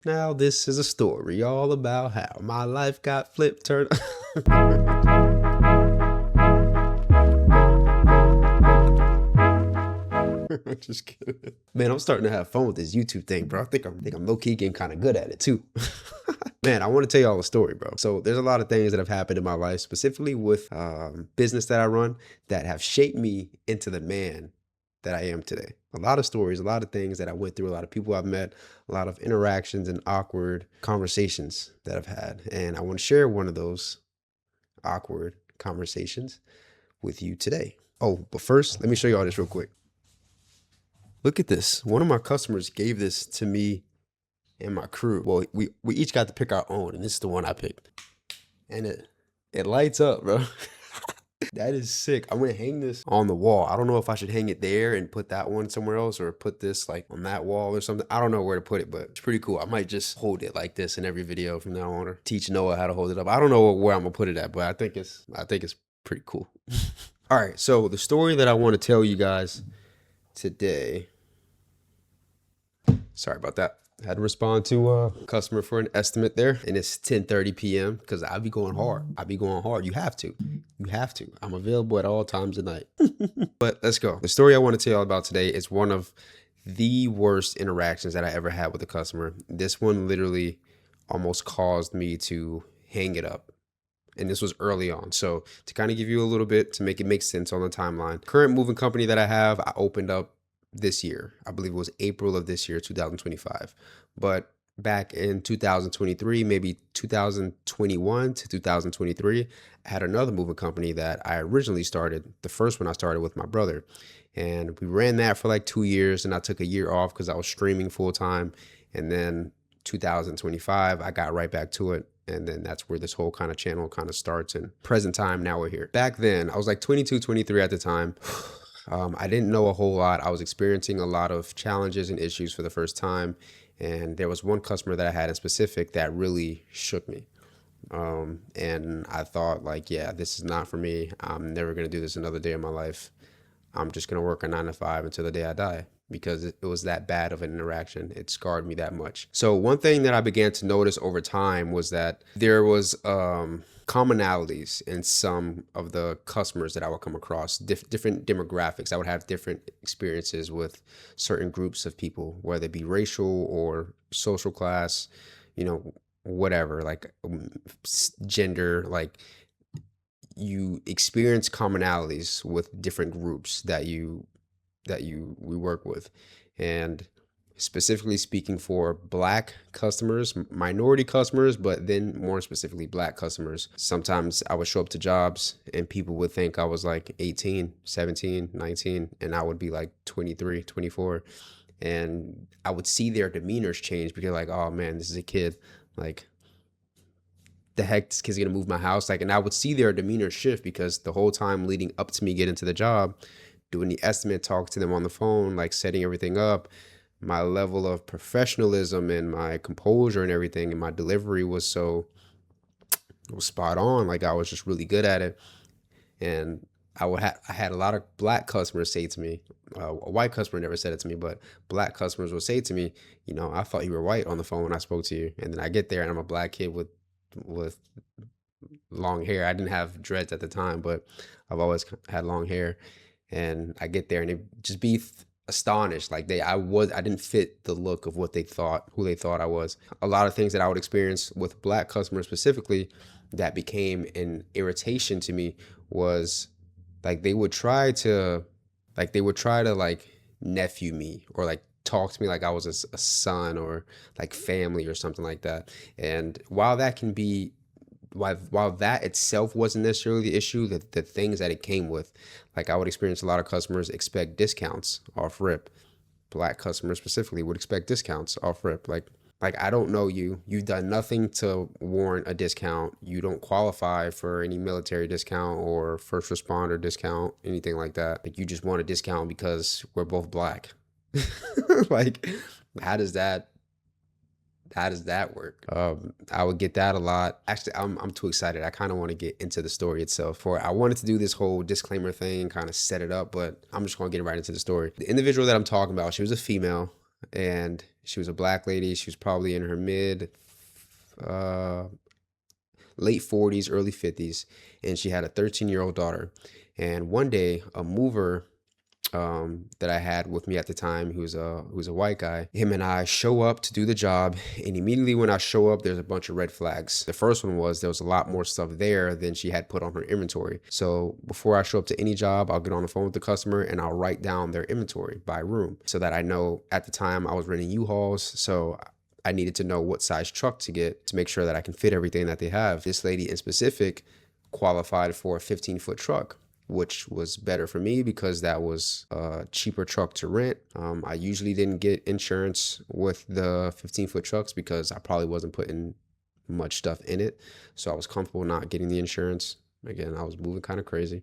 Now this is a story all about how my life got flipped, turned. Just kidding. Man, I'm starting to have fun with this YouTube thing, bro. I think I'm low key getting kind of good at it too. Man, I want to tell y'all a story, bro. So there's a lot of things that have happened in my life, specifically with business that I run, that have shaped me into the man that I am today. A lot of stories, a lot of things that I went through, a lot of people I've met, a lot of interactions and awkward conversations that I've had. And I want to share one of those awkward conversations with you today. Oh, but first, let me show you all this real quick. Look at this. One of my customers gave this to me and my crew. Well, we each got to pick our own, and this is the one I picked. And it lights up, bro. That is sick. I'm gonna hang this on the wall. I don't know if I should hang it there and put that one somewhere else, or put this like on that wall or something. I don't know where to put it, but it's pretty cool. I might just hold it like this in every video from now on, or teach Noah how to hold it up. I don't know where I'm gonna put it at, but I think it's pretty cool. All right, so the story that I want to tell you guys today. Sorry about that. I had to respond to a customer for an estimate there, and it's 10:30 p.m. because I be going hard. I be going hard. You have to. You have to. I'm available at all times of night. But let's go. The story I want to tell you about today is one of the worst interactions that I ever had with a customer. This one literally almost caused me to hang it up. And this was early on. So to kind of give you a little bit to make it make sense on the timeline, current moving company that I have, I opened up this year. I believe it was April of this year, 2025. But back in 2023, maybe 2021 to 2023, I had another moving company that I originally started. The first one I started with my brother. And we ran that for like 2 years, and I took a year off because I was streaming full time. And then 2025, I got right back to it. And then that's where this whole kind of channel kind of starts. And present time, now we're here. Back then, I was like 22, 23 at the time. I didn't know a whole lot. I was experiencing a lot of challenges and issues for the first time. And there was one customer that I had in specific that really shook me. And I thought like, yeah, this is not for me. I'm never going to do this another day of my life. I'm just going to work a 9 to 5 until the day I die, because it was that bad of an interaction. It scarred me that much. So one thing that I began to notice over time was that there was commonalities in some of the customers that I would come across, different demographics. I would have different experiences with certain groups of people, whether it be racial or social class, whatever, like gender, like you experience commonalities with different groups that we work with. And specifically speaking for Black customers, minority customers, but then more specifically Black customers, sometimes I would show up to jobs and people would think I was like 18, 17, 19, and I would be like 23, 24. And I would see their demeanors change because like, oh man, this is a kid. Like, the heck, this kid's gonna move my house. Like, and I would see their demeanor shift because the whole time leading up to me getting to the job, doing the estimate, talk to them on the phone, like setting everything up, my level of professionalism and my composure and everything and my delivery was spot on. Like, I was just really good at it. And I had a lot of Black customers say to me, a white customer never said it to me, but Black customers will say to me, I thought you were white on the phone when I spoke to you. And then I get there and I'm a Black kid with long hair. I didn't have dreads at the time, but I've always had long hair. And I get there and they just be astonished. Like I didn't fit the look of what they thought, who they thought I was. A lot of things that I would experience with Black customers specifically that became an irritation to me was like they would try to like nephew me or like talk to me like I was a son or like family or something like that. And while that itself wasn't necessarily the issue, the things that it came with, like I would experience a lot of customers expect discounts off rip. Black customers specifically would expect discounts off rip. Like I don't know you. You've done nothing to warrant a discount. You don't qualify for any military discount or first responder discount, anything like that. Like you just want a discount because we're both Black. Like, how does that work? I would get that a lot. Actually, I'm too excited. I kind of want to get into the story itself. I wanted to do this whole disclaimer thing, kind of set it up, but I'm just going to get right into the story. The individual that I'm talking about, she was a female, and She was a black lady. She was probably in her uh, late 40s, early 50s, and she had a 13-year-old daughter. And one day, a mover that I had with me at the time, who's a white guy. Him and I show up to do the job, and immediately when I show up, there's a bunch of red flags. The first one was there was a lot more stuff there than she had put on her inventory. So before I show up to any job, I'll get on the phone with the customer and I'll write down their inventory by room so that I know. At the time I was renting U-Hauls, so I needed to know what size truck to get to make sure that I can fit everything that they have. This lady in specific qualified for a 15-foot truck, which was better for me because that was a cheaper truck to rent. I usually didn't get insurance with the 15-foot trucks because I probably wasn't putting much stuff in it. So I was comfortable not getting the insurance. Again, I was moving kind of crazy.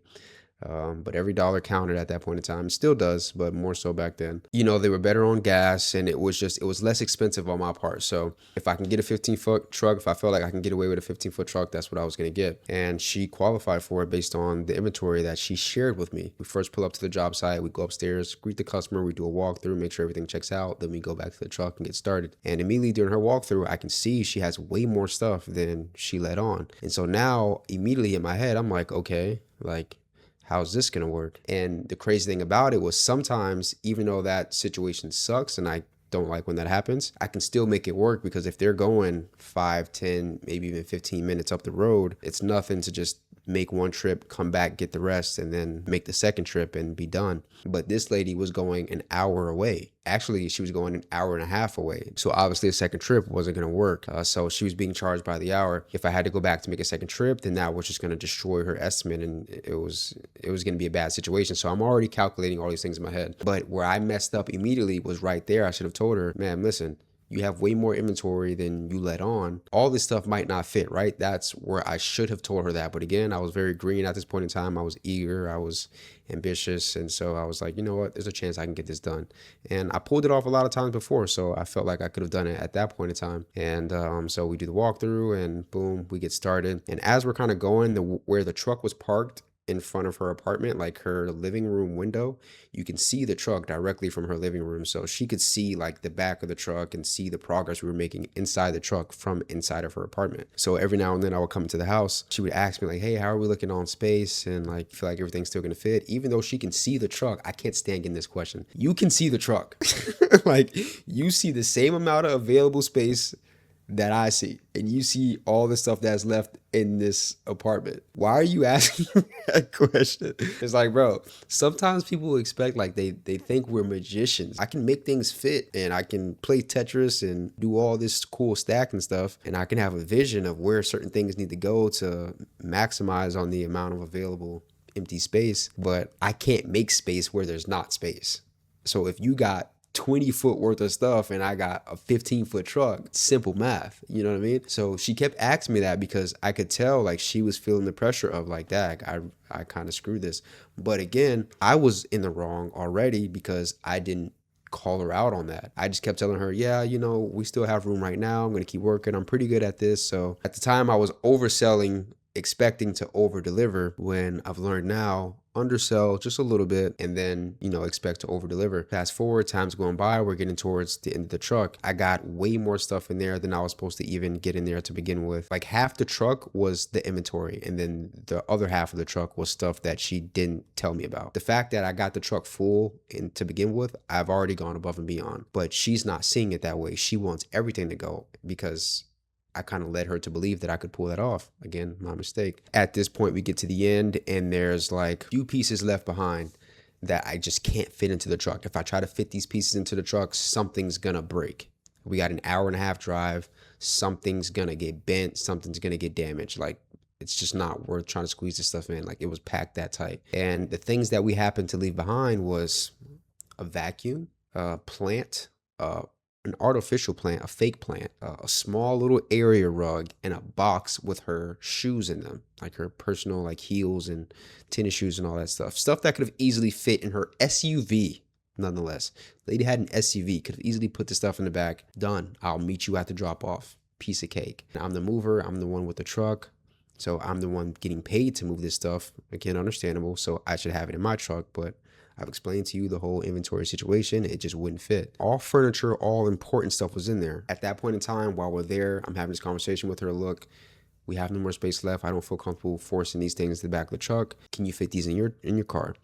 But every dollar counted at that point in time. It still does, but more so back then. They were better on gas, and it was less expensive on my part. So if I can get a 15-foot truck, if I felt like I can get away with a 15-foot truck, that's what I was going to get. And she qualified for it based on the inventory that she shared with me. We first pull up to the job site, we go upstairs, greet the customer, we do a walkthrough, make sure everything checks out. Then we go back to the truck and get started. And immediately during her walkthrough, I can see she has way more stuff than she let on. And so now immediately in my head, I'm like, okay, like, how's this going to work? And the crazy thing about it was sometimes, even though that situation sucks and I don't like when that happens, I can still make it work because if they're going 5, 10, maybe even 15 minutes up the road, it's nothing to just make one trip, come back, get the rest, and then make the second trip and be done. But this lady was going an hour away. Actually, she was going an hour and a half away. So obviously a second trip wasn't going to work. So she was being charged by the hour. If I had to go back to make a second trip, then that was just going to destroy her estimate, and it was going to be a bad situation. So I'm already calculating all these things in my head. But where I messed up immediately was right there. I should have told her, man, listen, you have way more inventory than you let on. All this stuff might not fit, right? That's where I should have told her that. But again, I was very green at this point in time. I was eager, I was ambitious. And so I was like, you know what? There's a chance I can get this done. And I pulled it off a lot of times before. So I felt like I could have done it at that point in time. And so we do the walkthrough and boom, we get started. And as we're kind of going, where the truck was parked in front of her apartment, like her living room window, you can see the truck directly from her living room. So she could see like the back of the truck and see the progress we were making inside the truck from inside of her apartment. So every now and then I would come to the house, she would ask me like, hey, how are we looking on space? And like, feel like everything's still gonna fit. Even though she can see the truck, I can't stand getting this question. You can see the truck. Like, you see the same amount of available space that I see, and you see all the stuff that's left in this apartment. Why are you asking me that question? It's like, bro, sometimes people expect, like, they think we're magicians. I can make things fit, and I can play Tetris and do all this cool stacking stuff, and I can have a vision of where certain things need to go to maximize on the amount of available empty space, but I can't make space where there's not space. So if you got 20-foot worth of stuff and I got a 15-foot truck, simple math, you know what I mean? So she kept asking me that because I could tell like she was feeling the pressure of like, dag, I kind of screwed this. But again, I was in the wrong already because I didn't call her out on that. I just kept telling her, yeah, we still have room right now. I'm going to keep working. I'm pretty good at this. So at the time I was overselling, expecting to over deliver, when I've learned now, undersell just a little bit and then, expect to over deliver. Fast forward, time's going by, we're getting towards the end of the truck. I got way more stuff in there than I was supposed to even get in there to begin with. Like half the truck was the inventory, and then the other half of the truck was stuff that she didn't tell me about. The fact that I got the truck full and to begin with, I've already gone above and beyond, but she's not seeing it that way. She wants everything to go because I kind of led her to believe that I could pull that off. Again, my mistake. At this point, we get to the end and there's like a few pieces left behind that I just can't fit into the truck. If I try to fit these pieces into the truck, something's gonna break. We got an hour and a half drive. Something's gonna get bent. Something's gonna get damaged. Like, it's just not worth trying to squeeze this stuff in. Like, it was packed that tight. And the things that we happened to leave behind was a vacuum, a plant, an artificial plant, a fake plant, a small little area rug, and a box with her shoes in them, like her personal like heels and tennis shoes and all that stuff that could have easily fit in her SUV. Nonetheless, lady had an SUV, could have easily put the stuff in the back. Done. I'll meet you at the drop off. Piece of cake. I'm the mover. I'm the one with the truck. So I'm the one getting paid to move this stuff. Again, understandable. So I should have it in my truck, but I've explained to you the whole inventory situation. It just wouldn't fit. All furniture, all important stuff was in there. At that point in time, while we're there, I'm having this conversation with her. Look, we have no more space left. I don't feel comfortable forcing these things to the back of the truck. Can you fit these in your car?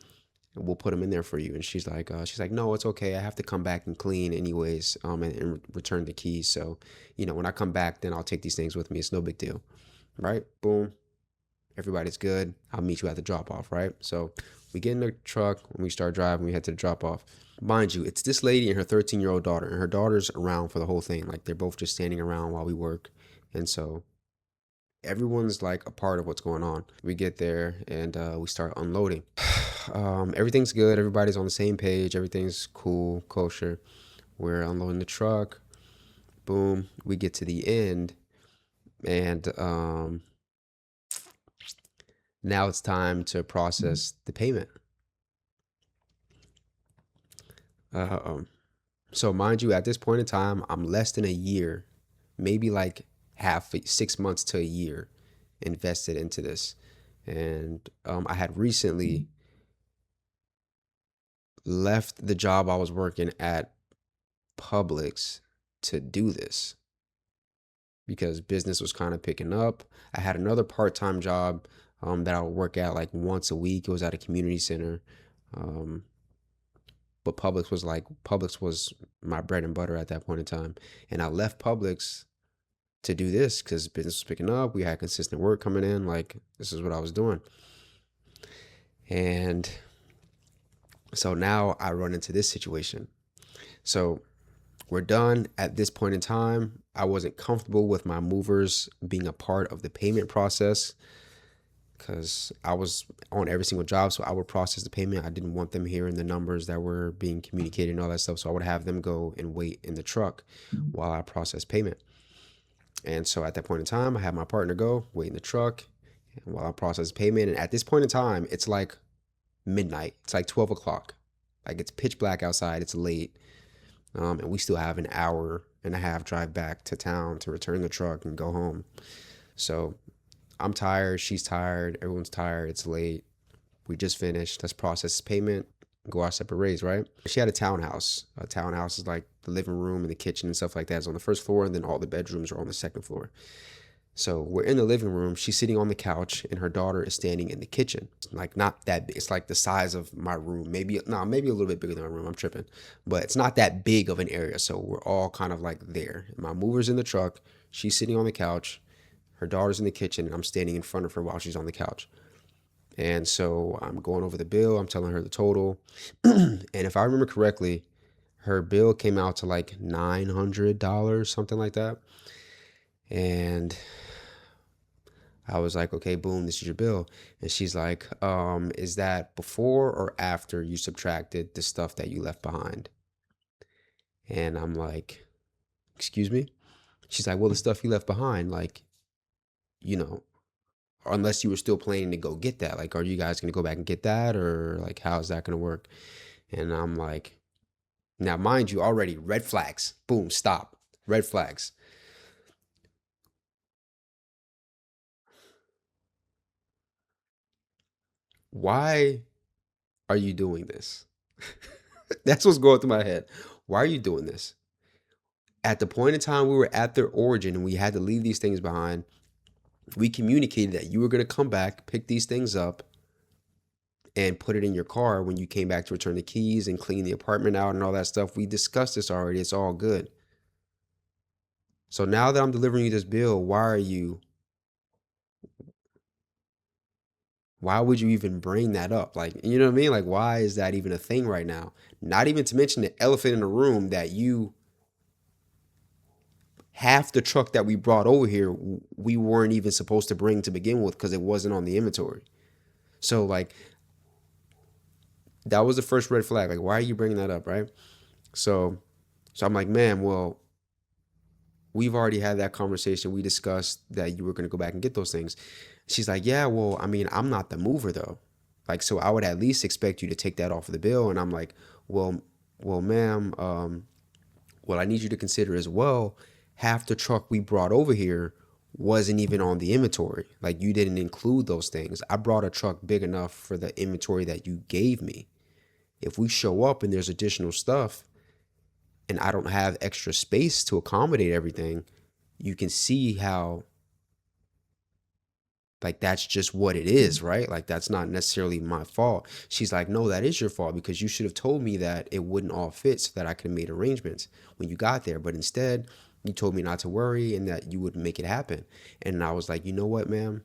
And we'll put them in there for you. And she's like, no, it's okay. I have to come back and clean anyways, and return the keys. So, when I come back, then I'll take these things with me. It's no big deal, right? Boom. Everybody's good. I'll meet you at the drop off, right? So we get in the truck. When we start driving, we head to the drop off. Mind you, it's this lady and her 13-year-old daughter, and her daughter's around for the whole thing. Like, they're both just standing around while we work. And so everyone's like a part of what's going on. We get there and we start unloading. Everything's good. Everybody's on the same page. Everything's cool, kosher. We're unloading the truck. Boom. We get to the end, and now it's time to process the payment. So mind you, at this point in time, I'm less than a year, maybe like 6 months to a year invested into this. And I had recently left the job I was working at Publix to do this because business was kind of picking up. I had another part-time job that I would work at like once a week. It was at a community center. But Publix was my bread and butter at that point in time. And I left Publix to do this because business was picking up. We had consistent work coming in. Like, this is what I was doing. And so now I run into this situation. So we're done at this point in time. I wasn't comfortable with my movers being a part of the payment process because I was on every single job. So I would process the payment. I didn't want them hearing the numbers that were being communicated and all that stuff. So I would have them go and wait in the truck while I process payment. And so at that point in time, I had my partner go wait in the truck while I process payment. And at this point in time, it's like midnight. It's like 12 o'clock. Like, it's pitch black outside. It's late. And we still have an hour and a half drive back to town to return the truck and go home. So I'm tired. She's tired. Everyone's tired. It's late. We just finished. Let's process payment, go our separate ways, right? She had a townhouse. A townhouse is like the living room and the kitchen and stuff like that is on the first floor, and then all the bedrooms are on the second floor. So we're in the living room. She's sitting on the couch, and her daughter is standing in the kitchen. Like, not that big. It's like the size of my room. Maybe a little bit bigger than my room. I'm tripping. But it's not that big of an area. So we're all kind of like there. My mover's in the truck. She's sitting on the couch. Her daughter's in the kitchen, and I'm standing in front of her while she's on the couch. And so I'm going over the bill. I'm telling her the total. And if I remember correctly, her bill came out to like $900, something like that. And I was like, okay, boom, this is your bill. And she's like, is that before or after you subtracted the stuff that you left behind? And I'm like, excuse me? She's like, well, the stuff you left behind, like, you know, unless you were still planning to go get that. Like, are you guys going to go back and get that? Or like, how's that going to work? And I'm like, now, mind you, already red flags. Boom, stop. Red flags. Why are you doing this? That's what's going through my head. Why are you doing this? At the point in time we were at their origin and we had to leave these things behind, we communicated that you were going to come back, pick these things up, and put it in your car when you came back to return the keys and clean the apartment out and all that stuff. We discussed this already. It's all good. So now that I'm delivering you this bill, why would you even bring that up? Like, you know what I mean? Like, why is that even a thing right now? Not even to mention the elephant in the room that half the truck that we brought over here, we weren't even supposed to bring to begin with because it wasn't on the inventory. So, like, that was the first red flag. Like, why are you bringing that up, right? So I'm like, man, well, we've already had that conversation. We discussed that you were going to go back and get those things. She's like, yeah, well, I mean, I'm not the mover though. Like, so I would at least expect you to take that off of the bill. And I'm like, well, ma'am, what I need you to consider as well, half the truck we brought over here wasn't even on the inventory. Like, you didn't include those things. I brought a truck big enough for the inventory that you gave me. If we show up and there's additional stuff and I don't have extra space to accommodate everything, you can see how like that's just what it is, right? Like that's not necessarily my fault. She's like, no, that is your fault because you should have told me that it wouldn't all fit so that I could have made arrangements when you got there. But instead, you told me not to worry and that you would make it happen. And I was like, you know what, ma'am?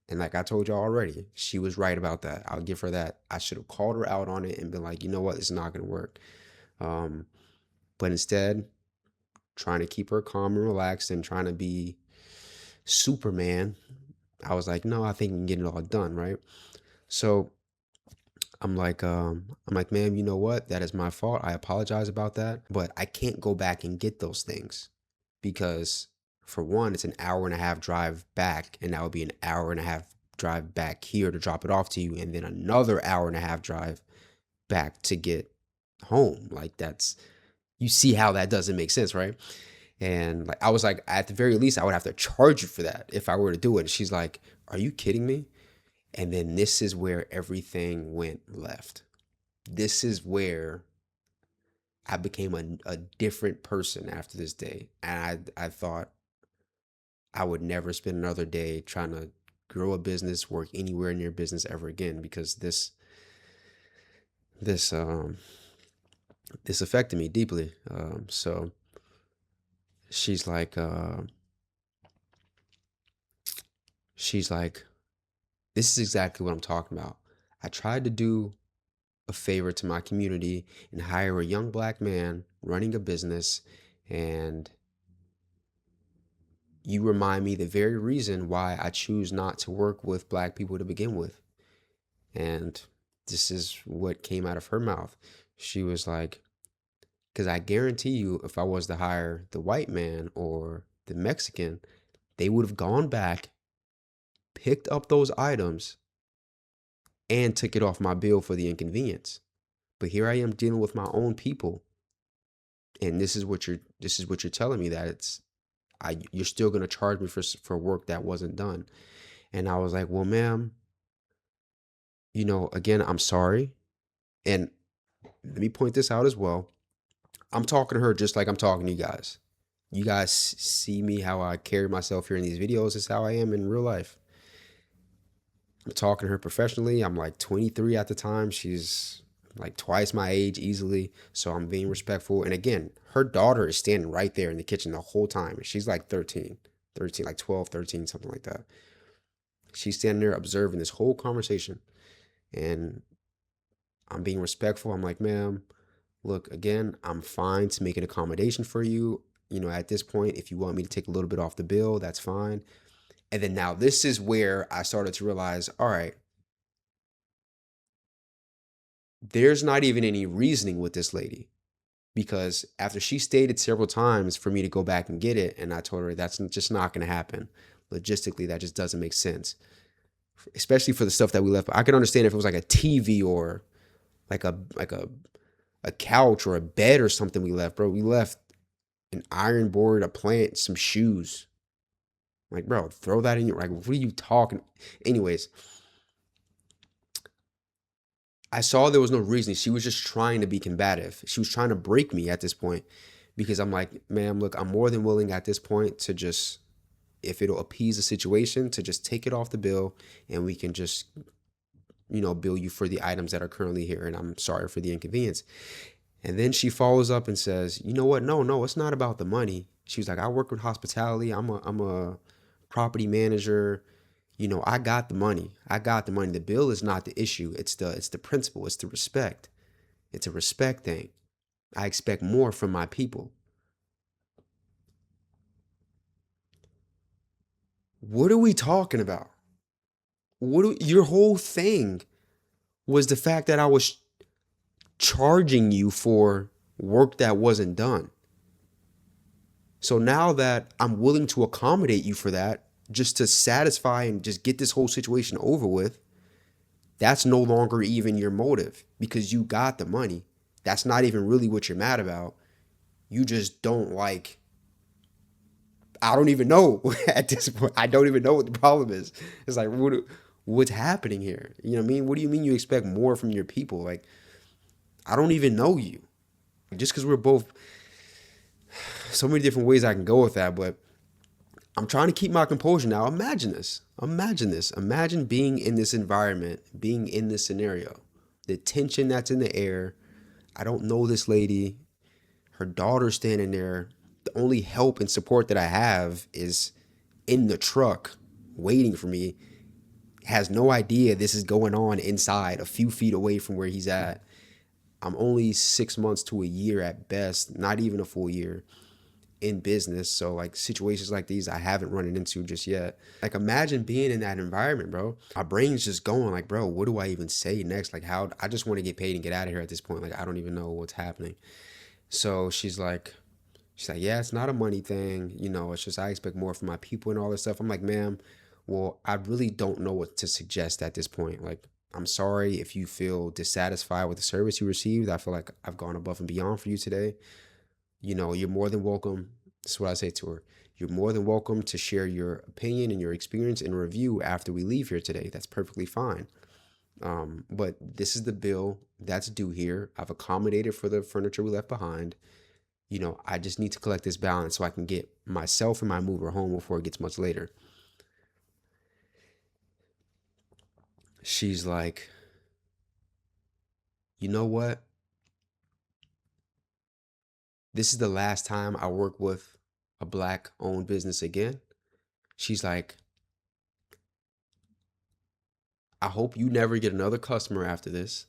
And like I told y'all already, she was right about that. I'll give her that. I should have called her out on it and been like, you know what, it's not gonna work. Um, but instead, trying to keep her calm and relaxed and trying to be Superman, I was like, no, I think we can get it all done, right? So I'm like, ma'am, you know what? That is my fault. I apologize about that, but I can't go back and get those things because for one, it's an hour and a half drive back, and that would be an hour and a half drive back here to drop it off to you, and then another hour and a half drive back to get home. Like that's you see how that doesn't make sense, right? And like I was like, at the very least, I would have to charge you for that if I were to do it. And she's like, are you kidding me? And then this is where everything went left. This is where I became a different person after this day. And I thought I would never spend another day trying to grow a business, work anywhere near business ever again because this this affected me deeply. So she's like she's like, this is exactly what I'm talking about. I tried to do a favor to my community and hire a young black man running a business, and you remind me the very reason why I choose not to work with black people to begin with. And this is what came out of her mouth. She was like, because I guarantee you, if I was to hire the white man or the Mexican, they would have gone back, picked up those items, and took it off my bill for the inconvenience. But here I am dealing with my own people, and this is what you're telling me that you're still gonna charge me for work that wasn't done. And I was like, well, ma'am, again, I'm sorry. And let me point this out as well. I'm talking to her just like I'm talking to you guys. You guys see me how I carry myself here in these videos. It's how I am in real life. I'm talking to her professionally. I'm like 23 at the time. She's like twice my age easily. So I'm being respectful. And again, her daughter is standing right there in the kitchen the whole time. And she's like 13, like 12, 13, something like that. She's standing there observing this whole conversation. And I'm being respectful. I'm like, ma'am, look, again, I'm fine to make an accommodation for you. At this point, if you want me to take a little bit off the bill, that's fine. And then now this is where I started to realize, all right, there's not even any reasoning with this lady. Because after she stated several times for me to go back and get it, and I told her that's just not going to happen. Logistically, that just doesn't make sense. Especially for the stuff that we left. I could understand if it was like a TV or like a couch or a bed or something we left, bro. We left an iron board, a plant, some shoes. Like, bro, throw that in your, like, what are you talking? Anyways, I saw there was no reason. She was just trying to be combative. She was trying to break me at this point because I'm like, ma'am, look, I'm more than willing at this point to just, if it'll appease the situation, to just take it off the bill and we can just, bill you for the items that are currently here. And I'm sorry for the inconvenience. And then she follows up and says, you know what? No, it's not about the money. She was like, I work with hospitality. I'm a property manager. I got the money. I got the money. The bill is not the issue. It's the principle. It's the respect. It's a respect thing. I expect more from my people. What are we talking about? Your whole thing was the fact that I was charging you for work that wasn't done. So now that I'm willing to accommodate you for that, just to satisfy and just get this whole situation over with, that's no longer even your motive because you got the money. That's not even really what you're mad about. You just don't like, I don't even know at this point. I don't even know what the problem is. It's like, what's happening here? You know what I mean? What do you mean you expect more from your people? Like, I don't even know you. Just because we're both so many different ways I can go with that, but I'm trying to keep my composure now. Imagine this. Imagine this. Imagine being in this environment, being in this scenario. The tension that's in the air. I don't know this lady. Her daughter's standing there. The only help and support that I have is in the truck waiting for me. Has no idea this is going on inside, a few feet away from where he's at. I'm only 6 months to a year at best, not even a full year in business. So like situations like these I haven't run into just yet. Like imagine being in that environment, bro. My brain's just going like, bro, what do I even say next? Like how I just want to get paid and get out of here at this point. Like I don't even know what's happening. So she's like, yeah, it's not a money thing. It's just I expect more from my people and all this stuff. I'm like, ma'am, well, I really don't know what to suggest at this point. Like, I'm sorry if you feel dissatisfied with the service you received. I feel like I've gone above and beyond for you today. You're more than welcome. This is what I say to her. You're more than welcome to share your opinion and your experience and review after we leave here today. That's perfectly fine. But this is the bill that's due here. I've accommodated for the furniture we left behind. I just need to collect this balance so I can get myself and my mover home before it gets much later. She's like, you know what? This is the last time I work with a black owned business again. She's like, I hope you never get another customer after this.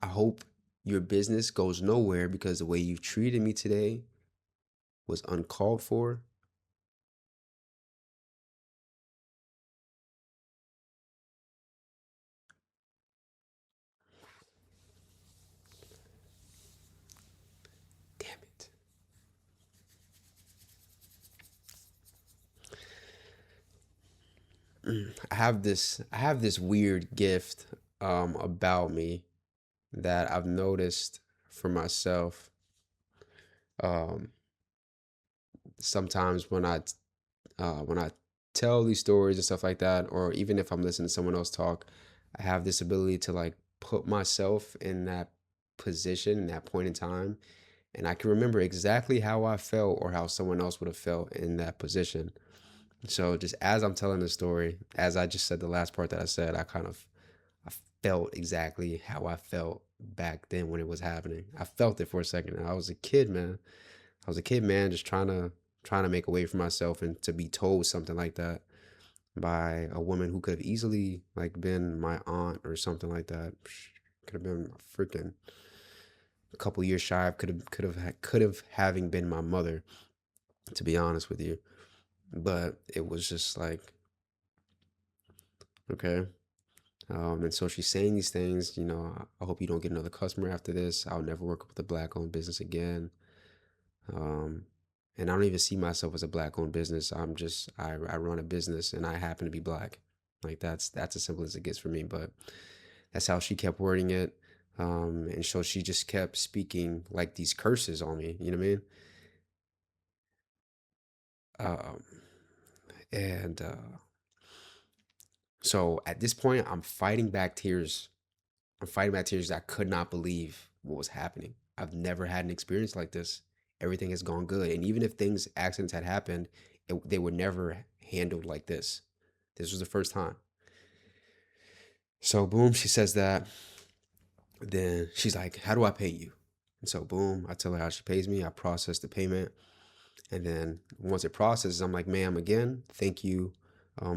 I hope your business goes nowhere because the way you've treated me today was uncalled for. Damn it. I have this weird gift about me that I've noticed for myself. Um, Sometimes when I tell these stories and stuff like that, or even if I'm listening to someone else talk, I have this ability to like put myself in that position in that point in time, and I can remember exactly how I felt or how someone else would have felt in that position. So just as I'm telling the story, as I just said the last part that I said, I felt exactly how I felt back then when it was happening. I felt it for a second. I was a kid, man. I was a kid, man, just trying to make a way for myself, and to be told something like that by a woman who could have easily like been my aunt or something like that. Could have been freaking a couple years shy of could have having been my mother, to be honest with you. But it was just like, okay. And so she's saying these things, I hope you don't get another customer after this. I'll never work with a black owned business again. Um, and I don't even see myself as a black owned business. I run a business and I happen to be black. Like that's as simple as it gets for me. But that's how she kept wording it. And so she just kept speaking like these curses on me. You know what I mean? Um, and So at this point, I'm fighting back tears. I could not believe what was happening. I've never had an experience like this. Everything has gone good. And even if accidents had happened, they were never handled like this. This was the first time. So boom, she says that. Then she's like, how do I pay you? And so boom, I tell her how she pays me. I process the payment. And then once it processes, I'm like, ma'am, again, thank you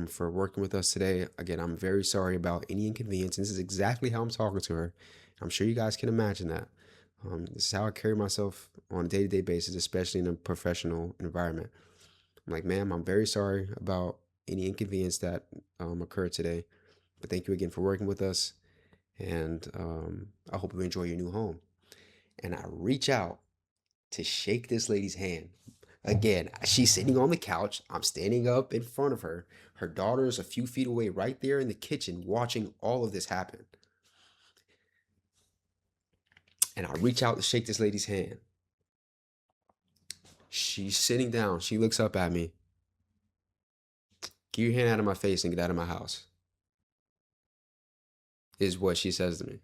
for working with us today. Again, I'm very sorry about any inconvenience. And this is exactly how I'm talking to her. I'm sure you guys can imagine that. This is how I carry myself on a day-to-day basis, especially in a professional environment. I'm like, ma'am, I'm very sorry about any inconvenience that occurred today. But thank you again for working with us. And I hope you enjoy your new home. And I reach out to shake this lady's hand. Again, she's sitting on the couch. I'm standing up in front of her. Her daughter is a few feet away, right there in the kitchen, watching all of this happen. And I reach out to shake this lady's hand. She's sitting down. She looks up at me. Get your hand out of my face and get out of my house, is what she says to me.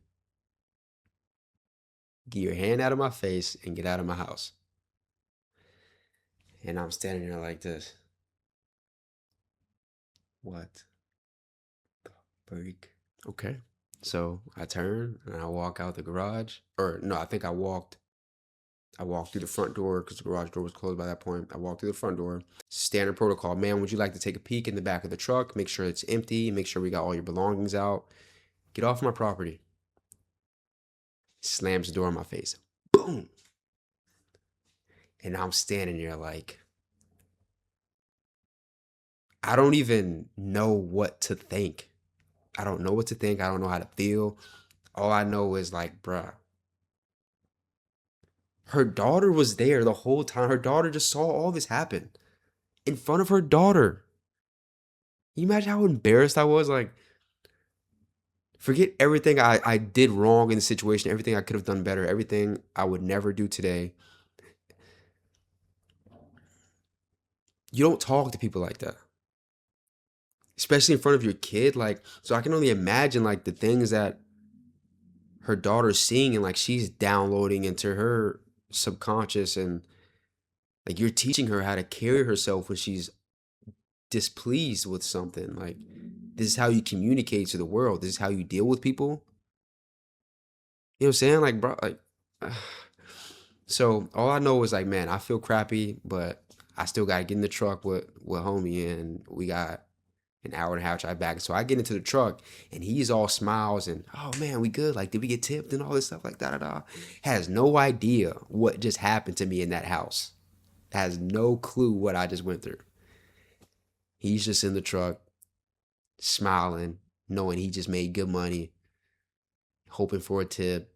Get your hand out of my face and get out of my house. And I'm standing there like this. What the freak? Okay. So I turn and I walk out the garage. Or no, I think I walked through the front door because the garage door was closed by that point. I walked through the front door. Standard protocol. Man, would you like to take a peek in the back of the truck? Make sure it's empty. Make sure we got all your belongings out. Get off my property. Slams the door in my face. Boom. And I'm standing there like, I don't even know what to think. I don't know what to think. I don't know how to feel. All I know is like, bruh, her daughter was there the whole time. Her daughter just saw all this happen in front of her daughter. Can you imagine how embarrassed I was? Like, forget everything I did wrong in the situation, everything I could have done better, everything I would never do today. You don't talk to people like that, especially in front of your kid. Like, so I can only imagine like the things that her daughter's seeing and like she's downloading into her subconscious, and like you're teaching her how to carry herself when she's displeased with something. Like, this is how you communicate to the world. This is how you deal with people. You know what I'm saying? Like, bro, like, so all I know is like, man, I feel crappy, but I still gotta get in the truck with homie, and we got an hour and a half drive back. So I get into the truck, and he's all smiles and, oh man, we good. Like, did we get tipped and all this stuff like da da da. Has no idea what just happened to me in that house. Has no clue what I just went through. He's just in the truck, smiling, knowing he just made good money, hoping for a tip.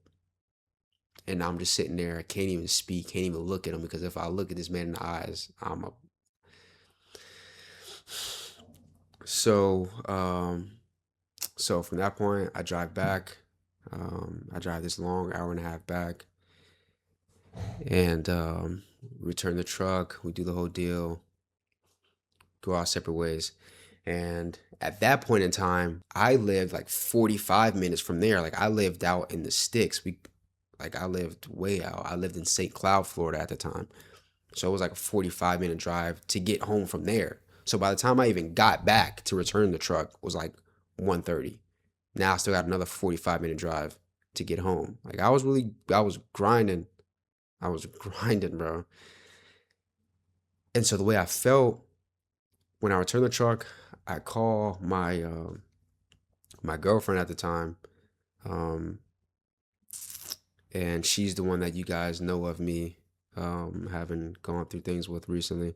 And I'm just sitting there. I can't even speak, can't even look at him, because if I look at this man in the eyes, I'm a. So, so from that point, I drive back. I drive this long hour and a half back, and return the truck. We do the whole deal, go our separate ways. And at that point in time, I lived like 45 minutes from there. Like, I lived out in the sticks. I lived way out. I lived in St. Cloud, Florida at the time. So it was like a 45-minute drive to get home from there. So by the time I even got back to return the truck, it was like 1:30. Now I still got another 45-minute drive to get home. Like, I was grinding. I was grinding, bro. And so the way I felt when I returned the truck, I call my girlfriend at the time, um, and she's the one that you guys know of me, having gone through things with recently.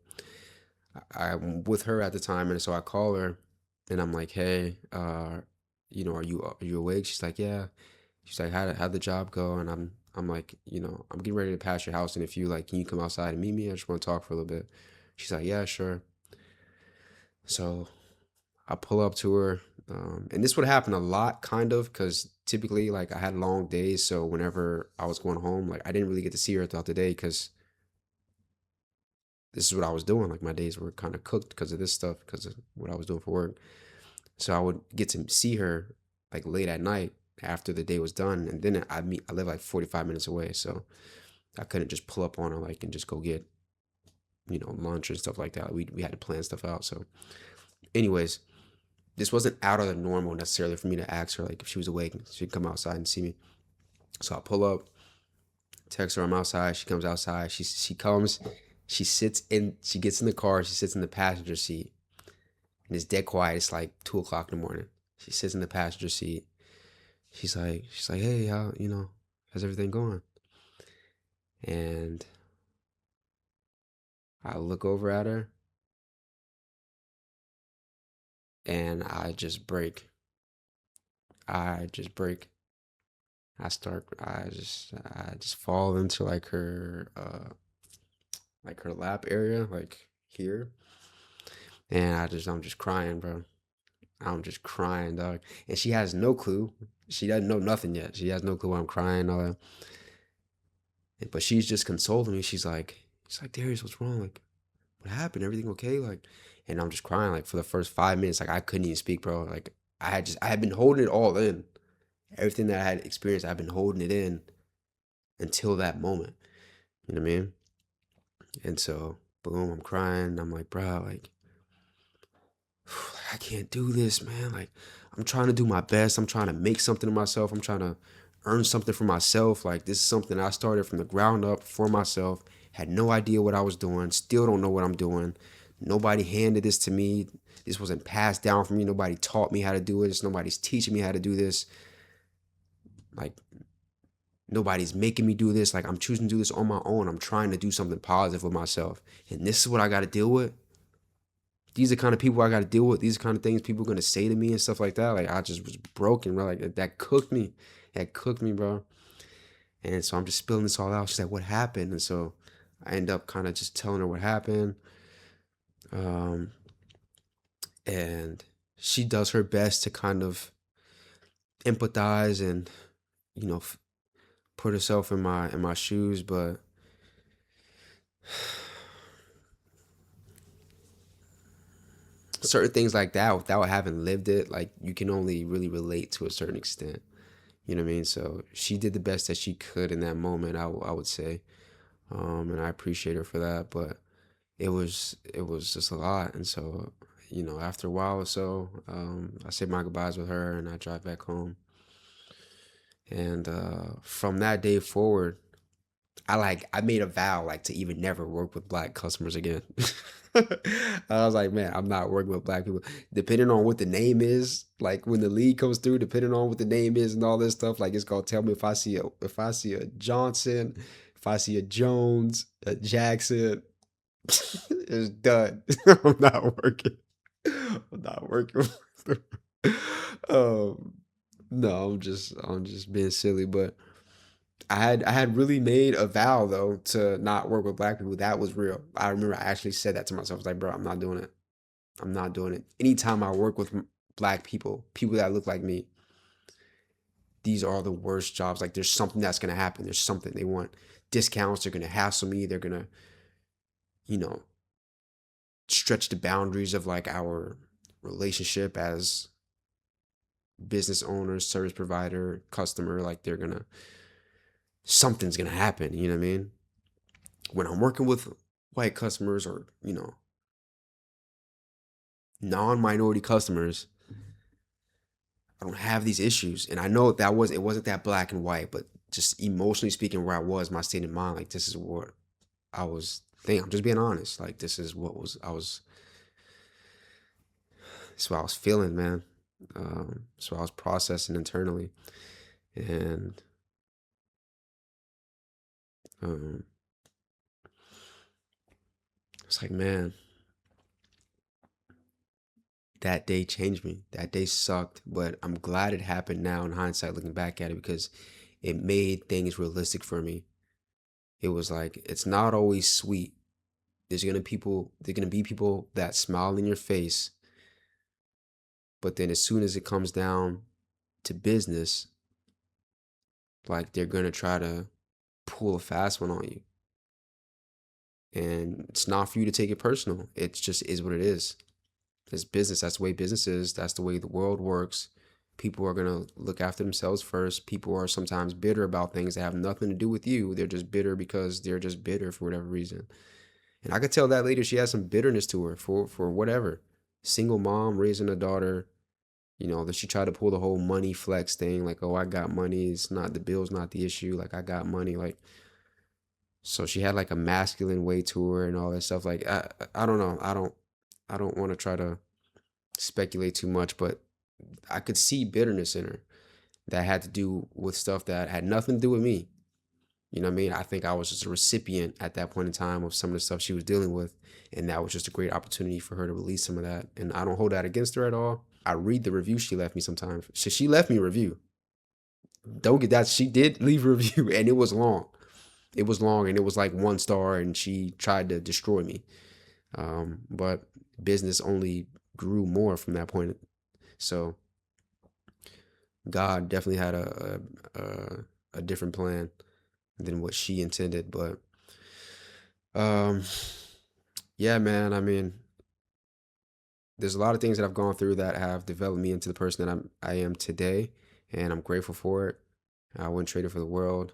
I'm with her at the time, and so I call her, and I'm like, "Hey, are you awake?" She's like, "Yeah." She's like, "How'd the job go?" And I'm like, "I'm getting ready to pass your house, and if you like, can you come outside and meet me? I just want to talk for a little bit." She's like, "Yeah, sure." So I pull up to her, and this would happen a lot, kind of, because typically, like, I had long days, so whenever I was going home, like, I didn't really get to see her throughout the day because this is what I was doing. Like, my days were kind of cooked because of this stuff, because of what I was doing for work. So I would get to see her like late at night after the day was done, and then I live like 45 minutes away, so I couldn't just pull up on her like and just go get lunch and stuff like that. We had to plan stuff out. So, anyways, this wasn't out of the normal necessarily for me to ask her like if she was awake and she'd come outside and see me. So I pull up, text her I'm outside. She comes outside. She comes. She gets in the car. She sits in the passenger seat, and it's dead quiet. It's like 2 o'clock in the morning. She sits in the passenger seat. She's like, "Hey, how's everything going?" And I look over at her, and I just break. I just fall into like her lap area, like here. And I'm just crying, bro. I'm just crying, dog. And she has no clue. She doesn't know nothing yet. She has no clue why I'm crying, all that. But she's just consoling me. She's like, "Darius, what's wrong? Like, what happened? Everything okay?" Like, and I'm just crying. Like, for the first 5 minutes, like, I couldn't even speak, bro. Like, I had been holding it all in. Everything that I had experienced, I've been holding it in. until that moment. You know what I mean? And so, boom, I'm crying. I'm like, bro, like, I can't do this, man. Like, I'm trying to do my best. I'm trying to make something of myself. I'm trying to earn something for myself. Like, this is something I started from the ground up for myself. Had no idea what I was doing. Still don't know what I'm doing. Nobody handed this to me. This wasn't passed down for me. Nobody taught me how to do it. Nobody's teaching me how to do this. Like, nobody's making me do this. Like, I'm choosing to do this on my own. I'm trying to do something positive with myself. And this is what I got to deal with. These are the kind of people I got to deal with. These are the kind of things people are going to say to me and stuff like that. Like, I just was broken, bro. Like, that cooked me. That cooked me, bro. And so I'm just spilling this all out. She's like, what happened? And so I end up kind of just telling her what happened. Um, and she does her best to kind of empathize and, you know, put herself in my shoes. But certain things like that, without having lived it, like, you can only really relate to a certain extent. You know what I mean? So she did the best that she could in that moment, I would say. And I appreciate her for that. But it was just a lot. And so, after a while or so, I say my goodbyes with her and I drive back home. And from that day forward, I made a vow like to even never work with black customers again. I was like, man, I'm not working with black people. Depending on what the name is, like when the lead comes through, depending on what the name is and all this stuff, like it's gonna tell me if I see a Johnson, if I see a Jones, a Jackson, it's done. I'm not working. I'm not working with them. Um, no, I'm just being silly, but I had really made a vow though to not work with black people. That was real. I remember I actually said that to myself. I was like, bro, I'm not doing it. I'm not doing it. Anytime I work with black people, people that look like me, these are the worst jobs. Like there's something that's gonna happen. There's something they want discounts. They're gonna hassle me. They're gonna, you know, stretch the boundaries of like our relationship as business owner, service provider, customer. Like something's gonna happen. You know what I mean? When I'm working with white customers or, non-minority customers, I don't have these issues. And I know it wasn't that black and white, but just emotionally speaking, where I was, my state of mind, like this is what I was thinking. I'm just being honest. Like this is what was I was It's what I was feeling, man. It's what I was processing internally. And um it's like, man, that day changed me. That day sucked, but I'm glad it happened now in hindsight, looking back at it, because it made things realistic for me. It was like it's not always sweet. There's gonna be people that smile in your face, but then as soon as it comes down to business, like they're gonna try to pull a fast one on you. And it's not for you to take it personal. It just is what it is. It's business. That's the way business is. That's the way the world works. People are gonna look after themselves first. People are sometimes bitter about things that have nothing to do with you. They're just bitter because they're just bitter for whatever reason. And I could tell that lady she has some bitterness to her for whatever. Single mom raising a daughter, that she tried to pull the whole money flex thing, like, oh, I got money. It's not the bill's not the issue. Like I got money. Like so she had like a masculine way to her and all that stuff. Like I don't know. I don't want to try to speculate too much, but I could see bitterness in her that had to do with stuff that had nothing to do with me. You know what I mean? I think I was just a recipient at that point in time of some of the stuff she was dealing with. And that was just a great opportunity for her to release some of that. And I don't hold that against her at all. I read the review she left me sometimes. She left me a review. Don't get that. She did leave a review and it was long. It was long and it was like 1 star and she tried to destroy me. But business only grew more from that point. So God definitely had a different plan than what she intended. But um, yeah, man. I mean, there's a lot of things that I've gone through that have developed me into the person that I am today, and I'm grateful for it. I wouldn't trade it for the world.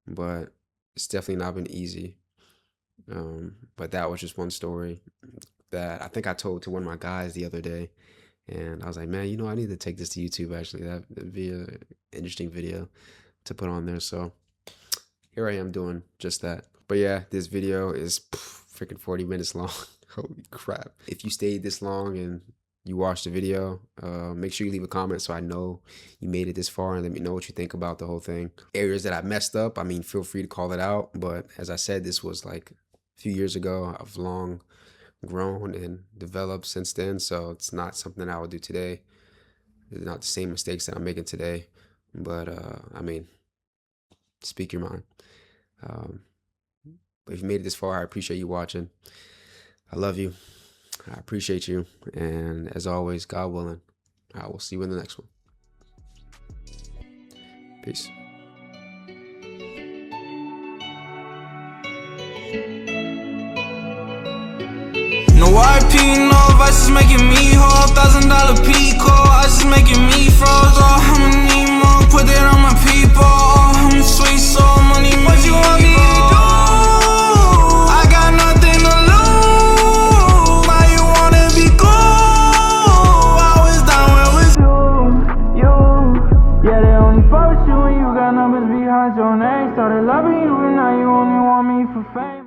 but it's definitely not been easy. But that was just one story that I think I told to one of my guys the other day. And I was like, man, I need to take this to YouTube actually. That'd be an interesting video to put on there. So here I am doing just that. But yeah, this video is freaking 40 minutes long. Holy crap. If you stayed this long and you watched the video, make sure you leave a comment so I know you made it this far, and let me know what you think about the whole thing. Areas that I messed up, I mean, feel free to call it out. But as I said, this was like a few years ago. I've long grown and developed since then, so it's not something I would do today. It's not the same mistakes that I'm making today. But I mean, speak your mind. But if you made it this far, I appreciate you watching. I love you. I appreciate you. And as always, God willing, I will see you in the next one. Peace. No RP, no vices making me whole. $1,000 Pico, ice is making me froze. Oh, I'ma need more, put it on my people. Oh, I'm sweet soul, money, what you want me to do? I got nothing to lose. Why you wanna be cool? I was down when it was you. Yeah, they only fuck with you when you got numbers behind your name. Started loving you, and now you only want me for fame.